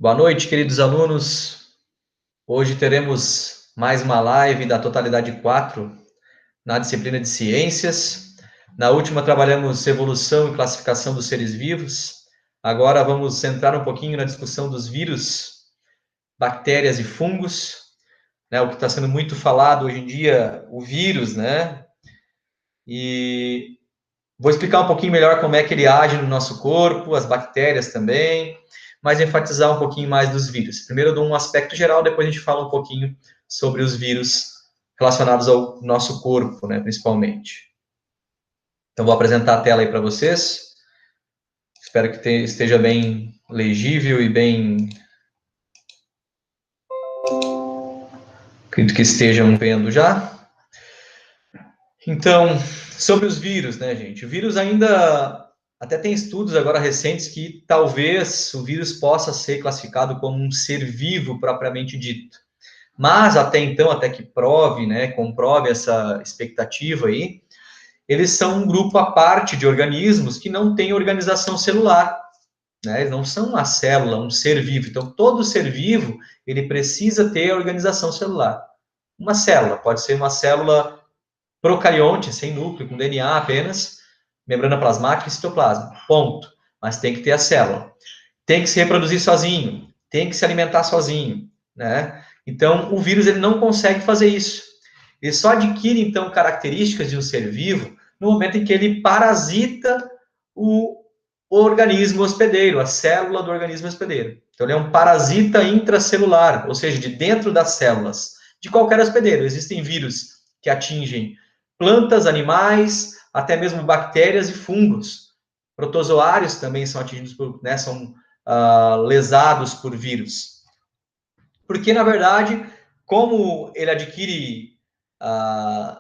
Boa noite, queridos alunos. Hoje teremos mais uma live da Totalidade 4 na disciplina de Ciências. Na última trabalhamos evolução e classificação dos seres vivos. Agora vamos centrar um pouquinho na discussão dos vírus, bactérias e fungos, né? O que está sendo muito falado hoje em dia, o vírus, né? E vou explicar um pouquinho melhor como é que ele age no nosso corpo, as bactérias também, mas enfatizar um pouquinho mais dos vírus. Primeiro eu dou um aspecto geral, depois a gente fala um pouquinho sobre os vírus relacionados ao nosso corpo, né, principalmente. Então vou apresentar a tela aí para vocês. Espero que esteja bem legível e bem... Acredito que estejam vendo já. Então, sobre os vírus, né, gente? O vírus ainda... Até tem estudos agora recentes que talvez o vírus possa ser classificado como um ser vivo propriamente dito. Mas até então, até que prove, né, comprove essa expectativa aí, eles são um grupo à parte de organismos que não têm organização celular, né? Eles não são uma célula, um ser vivo. Então, todo ser vivo, ele precisa ter organização celular. Uma célula, pode ser uma célula procarionte, sem núcleo, com DNA apenas, membrana plasmática e citoplasma, ponto. Mas tem que ter a célula. Tem que se reproduzir sozinho, tem que se alimentar sozinho, né? Então, o vírus ele não consegue fazer isso. Ele só adquire, então, características de um ser vivo no momento em que ele parasita o organismo hospedeiro, a célula do organismo hospedeiro. Então, ele é um parasita intracelular, ou seja, de dentro das células de qualquer hospedeiro. Existem vírus que atingem plantas, animais, até mesmo bactérias e fungos. Protozoários também são atingidos por, né, são lesados por vírus. Porque, na verdade, como ele adquire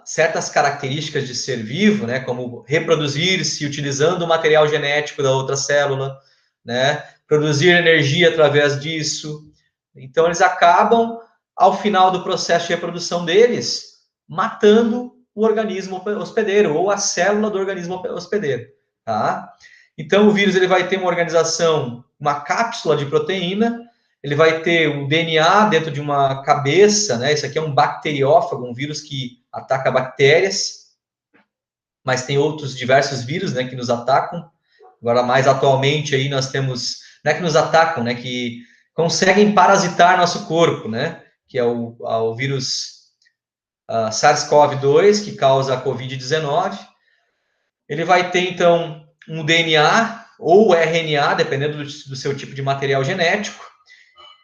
certas características de ser vivo, né, como reproduzir-se utilizando o material genético da outra célula, né, produzir energia através disso. Então, eles acabam, ao final do processo de reprodução deles, matando o organismo hospedeiro, ou a célula do organismo hospedeiro. Tá? Então, o vírus ele vai ter uma organização, uma cápsula de proteína, ele vai ter um DNA dentro de uma cabeça, né? Isso aqui é um bacteriófago, um vírus que ataca bactérias, mas tem outros diversos vírus, né, que nos atacam. Agora, mais atualmente, aí nós temos, não é que nos atacam, né, que conseguem parasitar nosso corpo, né, que é o vírus SARS-CoV-2, que causa a Covid-19. Ele vai ter, então, um DNA ou RNA, dependendo do seu tipo de material genético.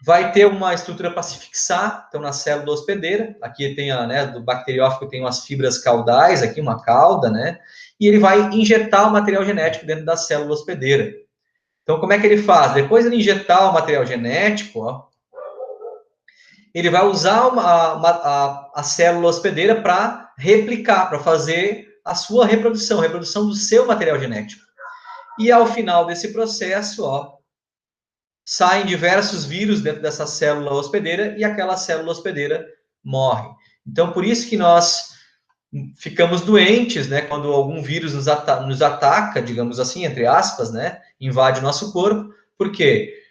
Vai ter uma estrutura para se fixar, então na célula hospedeira, aqui tem do bacteriófago tem umas fibras caudais, aqui uma cauda, né? E ele vai injetar o material genético dentro da célula hospedeira. Então, como é que ele faz? Depois de ele injetar o material genético, ó, ele vai usar a célula hospedeira para replicar, para fazer a sua reprodução, a reprodução do seu material genético. E ao final desse processo, ó, saem diversos vírus dentro dessa célula hospedeira e aquela célula hospedeira morre. Então, por isso que nós ficamos doentes, né, quando algum vírus nos ataca, digamos assim, entre aspas, né, invade o nosso corpo, porque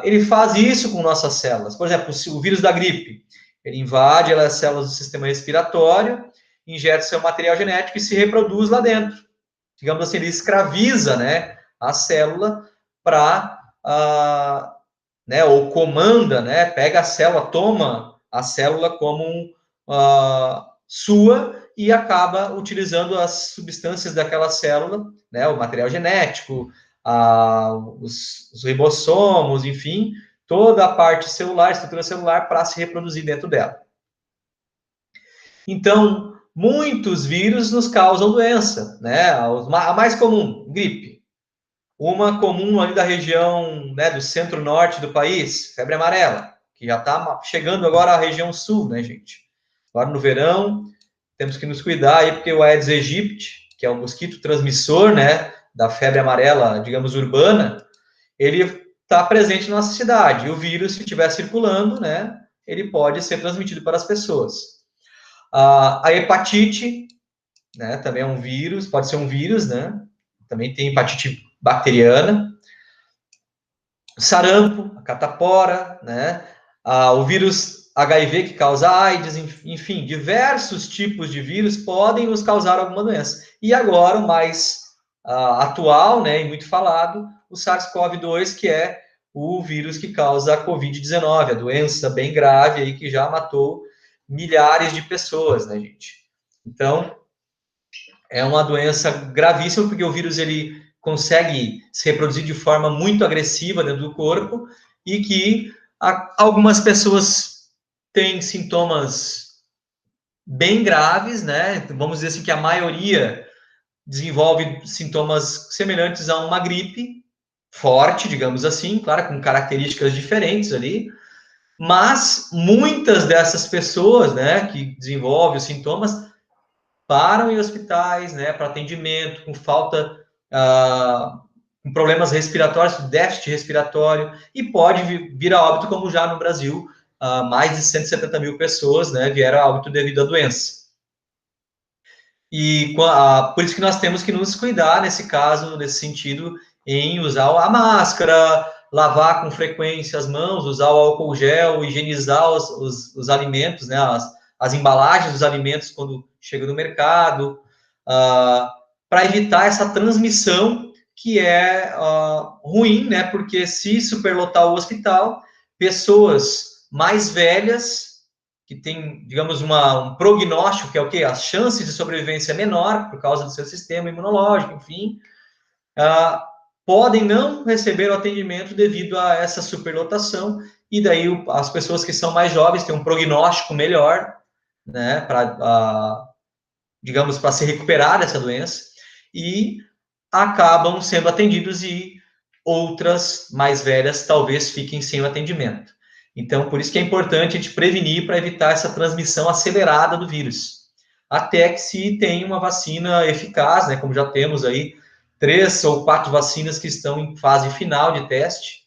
ele faz isso com nossas células. Por exemplo, o vírus da gripe, ele invade as células do sistema respiratório, injeta seu material genético e se reproduz lá dentro. Digamos assim, ele escraviza, né, a célula para né, ou comanda, né, pega a célula, toma a célula como sua e acaba utilizando as substâncias daquela célula, né, o material genético, os ribossomos, enfim, toda a parte celular, estrutura celular, para se reproduzir dentro dela. Então, muitos vírus nos causam doença, né? A mais comum, gripe. Uma comum ali da região, né, do centro-norte do país, febre amarela, que já está chegando agora à região sul, né, gente? Agora no verão, temos que nos cuidar aí, porque o Aedes aegypti, que é o mosquito transmissor, né, da febre amarela, digamos, urbana, ele está presente na nossa cidade. E o vírus, se estiver circulando, né, ele pode ser transmitido para as pessoas. A hepatite, né, também é um vírus, pode ser um vírus, né? Também tem hepatite bacteriana. sarampo, a catapora, né? O vírus HIV que causa AIDS, enfim, diversos tipos de vírus podem nos causar alguma doença. E agora, o mais atual, né, e muito falado, o SARS-CoV-2, que é o vírus que causa a Covid-19, a doença bem grave aí que já matou milhares de pessoas, né, gente? Então, é uma doença gravíssima, porque o vírus ele consegue se reproduzir de forma muito agressiva dentro do corpo e que algumas pessoas têm sintomas bem graves, né? Vamos dizer assim que a maioria desenvolve sintomas semelhantes a uma gripe forte, digamos assim, claro, com características diferentes ali, mas muitas dessas pessoas, né, que desenvolvem os sintomas param em hospitais, né, para atendimento, com falta, com problemas respiratórios, déficit respiratório, e pode vir a óbito, como já no Brasil, mais de 170 mil pessoas, né, vieram a óbito devido à doença. E por isso que nós temos que nos cuidar, nesse caso, nesse sentido, em usar a máscara, lavar com frequência as mãos, usar o álcool gel, higienizar os alimentos, né, as embalagens dos alimentos quando chega no mercado, para evitar essa transmissão que é ruim, né, porque se superlotar o hospital, pessoas mais velhas que tem, digamos, um prognóstico, que é o quê? As chances de sobrevivência é menor por causa do seu sistema imunológico, enfim, podem não receber o atendimento devido a essa superlotação, e daí as pessoas que são mais jovens têm um prognóstico melhor, né, digamos, para se recuperar dessa doença, e acabam sendo atendidos e outras mais velhas talvez fiquem sem o atendimento. Então, por isso que é importante a gente prevenir para evitar essa transmissão acelerada do vírus. Até que se tenha uma vacina eficaz, né, como já temos aí 3 ou 4 vacinas que estão em fase final de teste,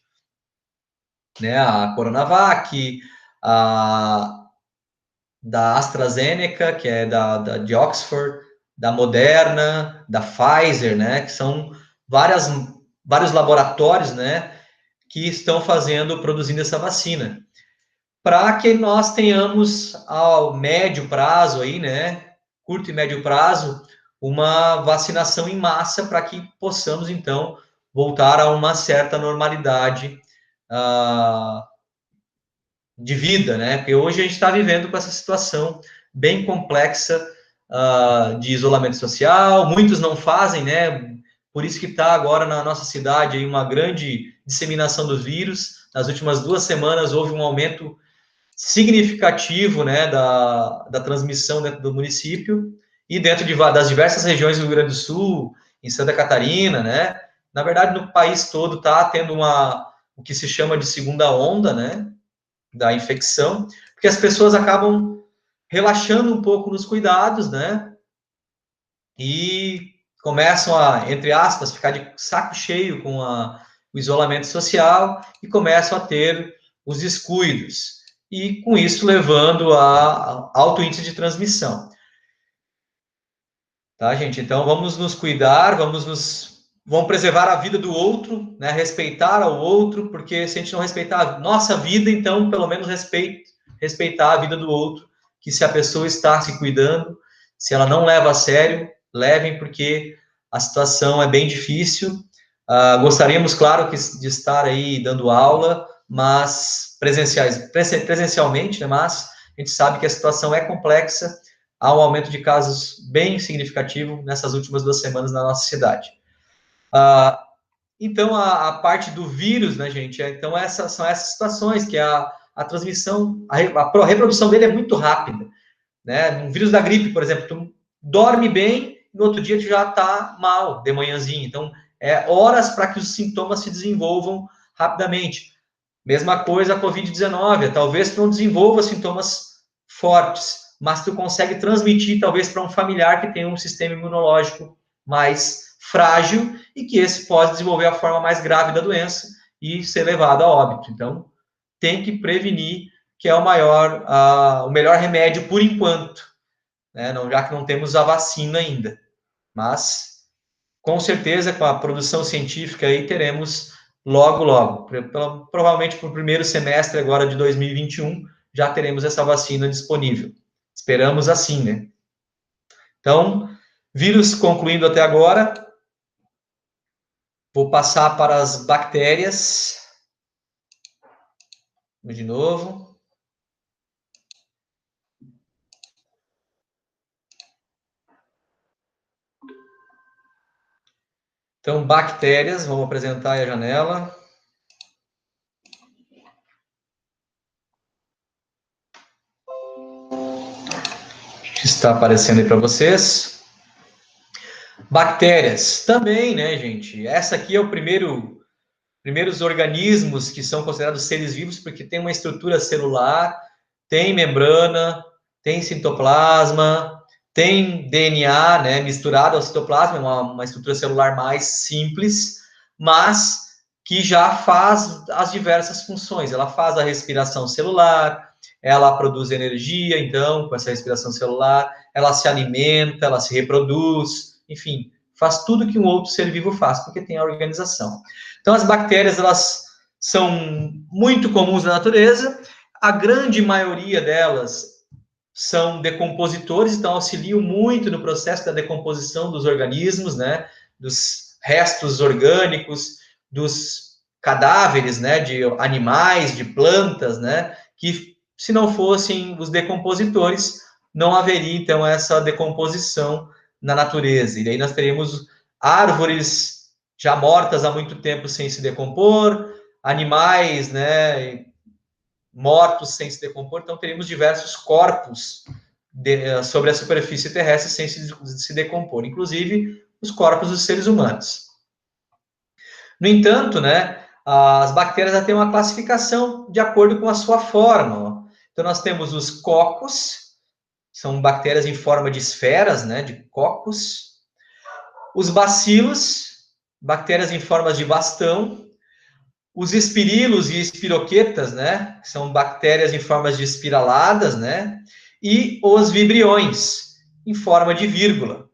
né, a Coronavac, a da AstraZeneca, que é de Oxford, da Moderna, da Pfizer, né, que são vários laboratórios, né, que estão produzindo essa vacina, para que nós tenhamos ao médio prazo aí, né, curto e médio prazo, uma vacinação em massa para que possamos então voltar a uma certa normalidade de vida, né? Porque hoje a gente está vivendo com essa situação bem complexa de isolamento social, muitos não fazem, né? Por isso que está agora na nossa cidade aí uma grande disseminação dos vírus. Nas últimas 2 semanas houve um aumento significativo, né, da transmissão dentro do município e dentro das diversas regiões do Rio Grande do Sul, em Santa Catarina, né? Na verdade, no país todo está tendo o que se chama de segunda onda, né, da infecção, porque as pessoas acabam relaxando um pouco nos cuidados, né? E começam a, entre aspas, ficar de saco cheio com o isolamento social e começam a ter os descuidos. E com isso levando a alto índice de transmissão. Tá, gente? Então vamos nos cuidar, vamos preservar a vida do outro, né? Respeitar ao outro, porque se a gente não respeitar a nossa vida, então pelo menos respeitar a vida do outro, que se a pessoa está se cuidando, se ela não leva a sério, levem, porque a situação é bem difícil. Gostaríamos, claro, de estar aí dando aula, mas presencialmente, né? Mas a gente sabe que a situação é complexa. Há um aumento de casos bem significativo nessas últimas 2 semanas na nossa cidade. Então, a parte do vírus, né, gente? Então, são essas situações que a transmissão, a reprodução dele é muito rápida, né? Um vírus da gripe, por exemplo, tu dorme bem, no outro dia tu já está mal, de manhãzinha. Então, é horas para que os sintomas se desenvolvam rapidamente. Mesma coisa a Covid-19, talvez tu não desenvolva sintomas fortes, mas tu consegue transmitir talvez para um familiar que tem um sistema imunológico mais frágil e que esse pode desenvolver a forma mais grave da doença e ser levado a óbito. Então, tem que prevenir, que é o melhor remédio por enquanto, né? Já que não temos a vacina ainda. Mas, com certeza, com a produção científica aí, teremos logo, logo. Provavelmente para o primeiro semestre agora de 2021, já teremos essa vacina disponível. Esperamos assim, né? Então, vírus concluindo até agora, vou passar para as bactérias. De novo. Então, bactérias, vamos apresentar aí a janela. Está aparecendo aí para vocês. Bactérias, também, né, gente? Essa aqui é o primeiros organismos que são considerados seres vivos, porque tem uma estrutura celular, tem membrana, tem citoplasma, tem DNA, né, misturado ao citoplasma, uma estrutura celular mais simples, mas que já faz as diversas funções. Ela faz a respiração celular, ela produz energia, então, com essa respiração celular, ela se alimenta, ela se reproduz, enfim, faz tudo que um outro ser vivo faz, porque tem a organização. Então, as bactérias, elas são muito comuns na natureza, a grande maioria delas são decompositores, então auxiliam muito no processo da decomposição dos organismos, né, dos restos orgânicos, dos cadáveres, né, de animais, de plantas, né, que se não fossem os decompositores, não haveria, então, essa decomposição na natureza. E daí nós teríamos árvores já mortas há muito tempo sem se decompor, animais, né, mortos sem se decompor, então teríamos diversos corpos sobre a superfície terrestre sem se decompor, inclusive os corpos dos seres humanos. No entanto, né, as bactérias têm uma classificação de acordo com a sua forma. Então, nós temos os cocos, são bactérias em forma de esferas, né, de cocos. Os bacilos, bactérias em formas de bastão. Os espirilos e espiroquetas, né, são bactérias em formas de espiraladas, né, e os vibriões, em forma de vírgula.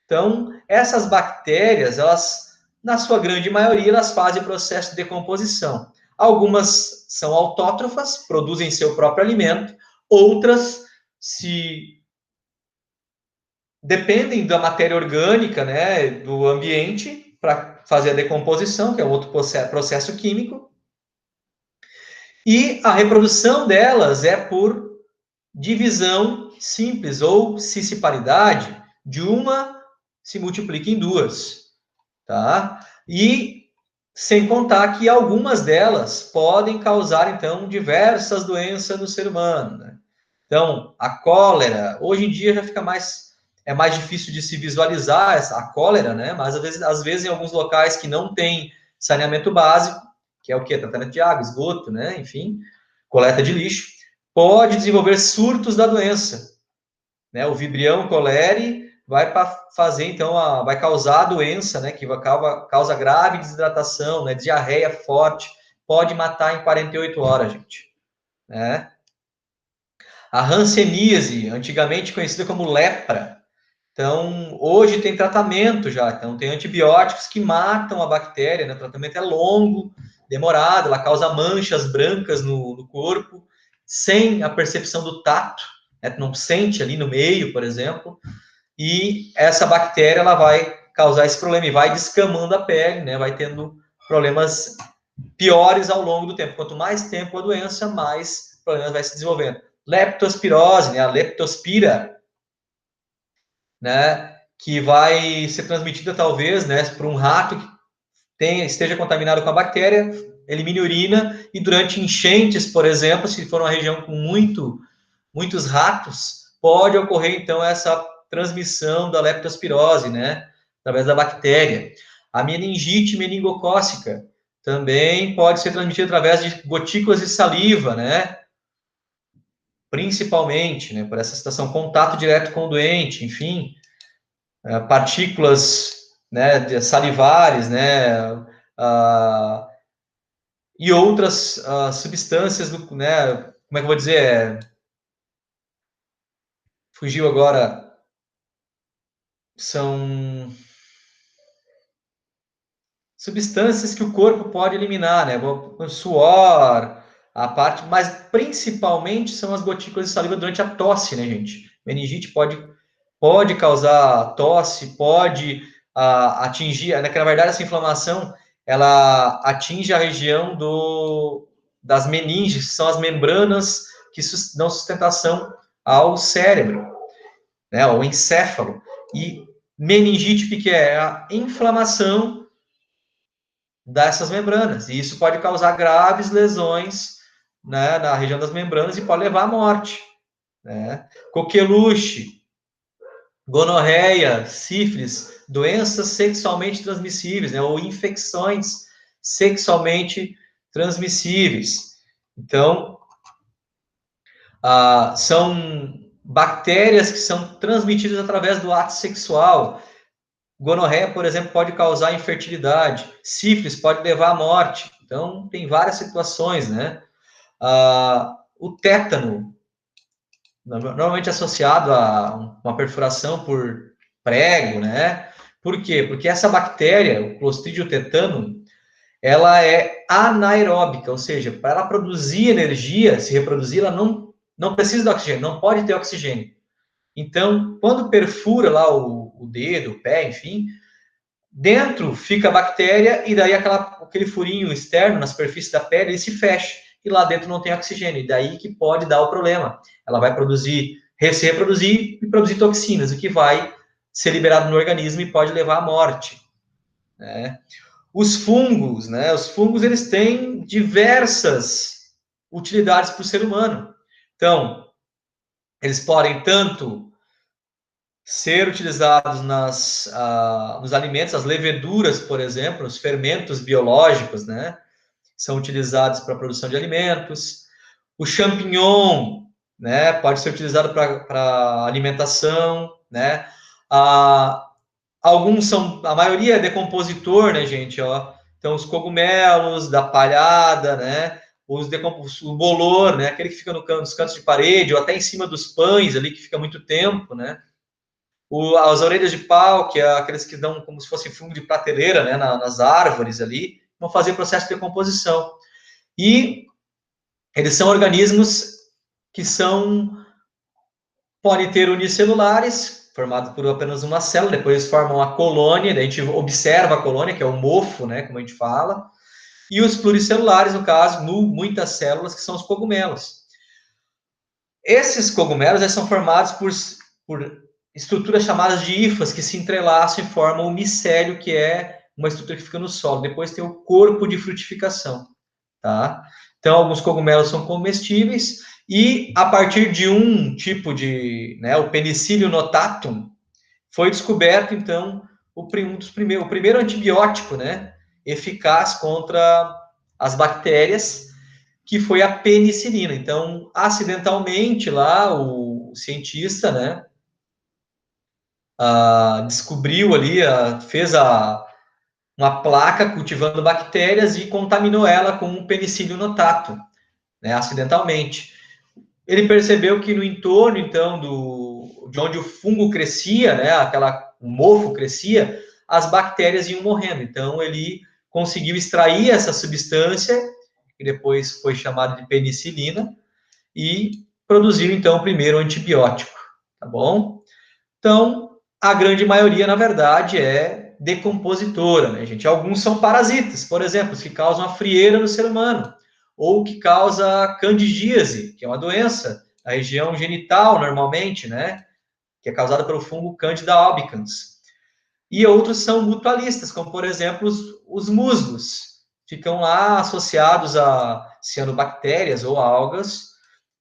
Então, essas bactérias, elas, na sua grande maioria, elas fazem processo de decomposição. Algumas são autótrofas, produzem seu próprio alimento, outras se dependem da matéria orgânica, né, do ambiente, para fazer a decomposição, que é outro processo químico, e a reprodução delas é por divisão simples ou cisparidade, de uma se multiplica em duas, tá? E sem contar que algumas delas podem causar, então, diversas doenças no ser humano, né? Então, a cólera, hoje em dia já fica é mais difícil de se visualizar a cólera, né? Mas às vezes em alguns locais que não tem saneamento básico, que é o quê? Tratamento de água, esgoto, né? Enfim, coleta de lixo, pode desenvolver surtos da doença, né? O Vibrião coleri vai fazer, então, vai causar a doença, né? Que causa grave desidratação, né? Diarreia forte, pode matar em 48 horas, gente, né? A hanseníase, antigamente conhecida como lepra, então hoje tem tratamento já, então tem antibióticos que matam a bactéria, né? O tratamento é longo, demorado, ela causa manchas brancas no corpo, sem a percepção do tato, né? Não sente ali no meio, por exemplo, e essa bactéria ela vai causar esse problema e vai descamando a pele, né? Vai tendo problemas piores ao longo do tempo. Quanto mais tempo a doença, mais problemas vai se desenvolvendo. Leptospirose, né? A leptospira, né? Que vai ser transmitida talvez, né? Por um rato que esteja contaminado com a bactéria, elimine urina e durante enchentes, por exemplo, se for uma região com muitos ratos, pode ocorrer então essa transmissão da leptospirose, né? Através da bactéria. A meningite meningocócica também pode ser transmitida através de gotículas de saliva, né? Principalmente, né? Por essa situação, contato direto com o doente, enfim, partículas, né? Salivares, né? E outras substâncias, né? Como é que eu vou dizer? Fugiu agora. São substâncias que o corpo pode eliminar, né? O suor, a parte, mas principalmente são as gotículas de saliva durante a tosse, né, gente? Meningite pode causar tosse, pode atingir, né, que na verdade essa inflamação ela atinge a região das meninges, que são as membranas que dão sustentação ao cérebro, né, ao encéfalo. E meningite, o que é? É a inflamação dessas membranas. E isso pode causar graves lesões, né, na região das membranas e pode levar à morte. Né? Coqueluche, gonorreia, sífilis, doenças sexualmente transmissíveis, né, ou infecções sexualmente transmissíveis. Então, são bactérias que são transmitidas através do ato sexual. Gonorreia, por exemplo, pode causar infertilidade. Sífilis pode levar à morte. Então, tem várias situações, né? O tétano, normalmente associado a uma perfuração por prego, né? Por quê? Porque essa bactéria, o Clostridium tetano, ela é anaeróbica, ou seja, para ela produzir energia, se reproduzir, ela não precisa de oxigênio, não pode ter oxigênio. Então, quando perfura lá o dedo, o pé, enfim, dentro fica a bactéria e daí aquele furinho externo na superfície da pele ele se fecha e lá dentro não tem oxigênio. E daí que pode dar o problema. Ela vai se reproduzir e produzir toxinas, o que vai ser liberado no organismo e pode levar à morte. Né? Os fungos, né? Os fungos eles têm diversas utilidades para o ser humano. Então, eles podem tanto ser utilizados nos alimentos, as leveduras, por exemplo, os fermentos biológicos, né? São utilizados para a produção de alimentos. O champignon, né? Pode ser utilizado para alimentação, né? Alguns são, a maioria é decompositor, né, gente? Ó. Então, os cogumelos da palhada, né? O bolor, né? Aquele que fica nos cantos de parede, ou até em cima dos pães ali, que fica muito tempo, né? As orelhas de pau, que é aqueles que dão como se fosse fungo de prateleira, né? Nas árvores ali, vão fazer processo de decomposição. E eles são organismos que podem ter unicelulares, formado por apenas uma célula, depois formam a colônia, daí a gente observa a colônia, que é o mofo, né, como a gente fala, e os pluricelulares, no caso, muitas células, que são os cogumelos. Esses cogumelos são formados por estruturas chamadas de hifas, que se entrelaçam e formam o micélio, que é uma estrutura que fica no solo. Depois tem o corpo de frutificação, tá? Então, alguns cogumelos são comestíveis, e a partir de um tipo de, né, o Penicillium notatum, foi descoberto, então, o primeiro antibiótico, né, eficaz contra as bactérias, que foi a penicilina. Então, acidentalmente, lá, o cientista, né, descobriu ali, fez uma placa cultivando bactérias e contaminou ela com o Penicillium notatum, né, acidentalmente. Ele percebeu que no entorno, então, de onde o fungo crescia, né, o mofo crescia, as bactérias iam morrendo. Então, ele conseguiu extrair essa substância, que depois foi chamada de penicilina, e produziu, então, o primeiro antibiótico, tá bom? Então, a grande maioria, na verdade, é decompositora, né, gente? Alguns são parasitas, por exemplo, os que causam a frieira no ser humano, ou que causa candidíase, que é uma doença da região genital, normalmente, né? Que é causada pelo fungo Candida albicans. E outros são mutualistas, como, por exemplo, os musgos. Ficam lá associados a cianobactérias ou algas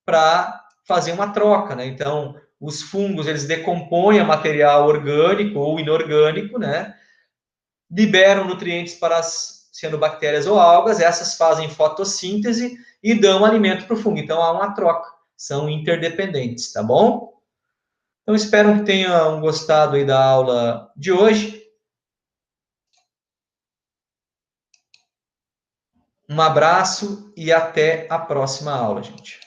para fazer uma troca, né? Então, os fungos, eles decompõem o material orgânico ou inorgânico, né? Liberam nutrientes para as cianobactérias ou algas, essas fazem fotossíntese e dão alimento para o fungo. Então, há uma troca, são interdependentes, tá bom? Então, espero que tenham gostado aí da aula de hoje. Um abraço e até a próxima aula, gente.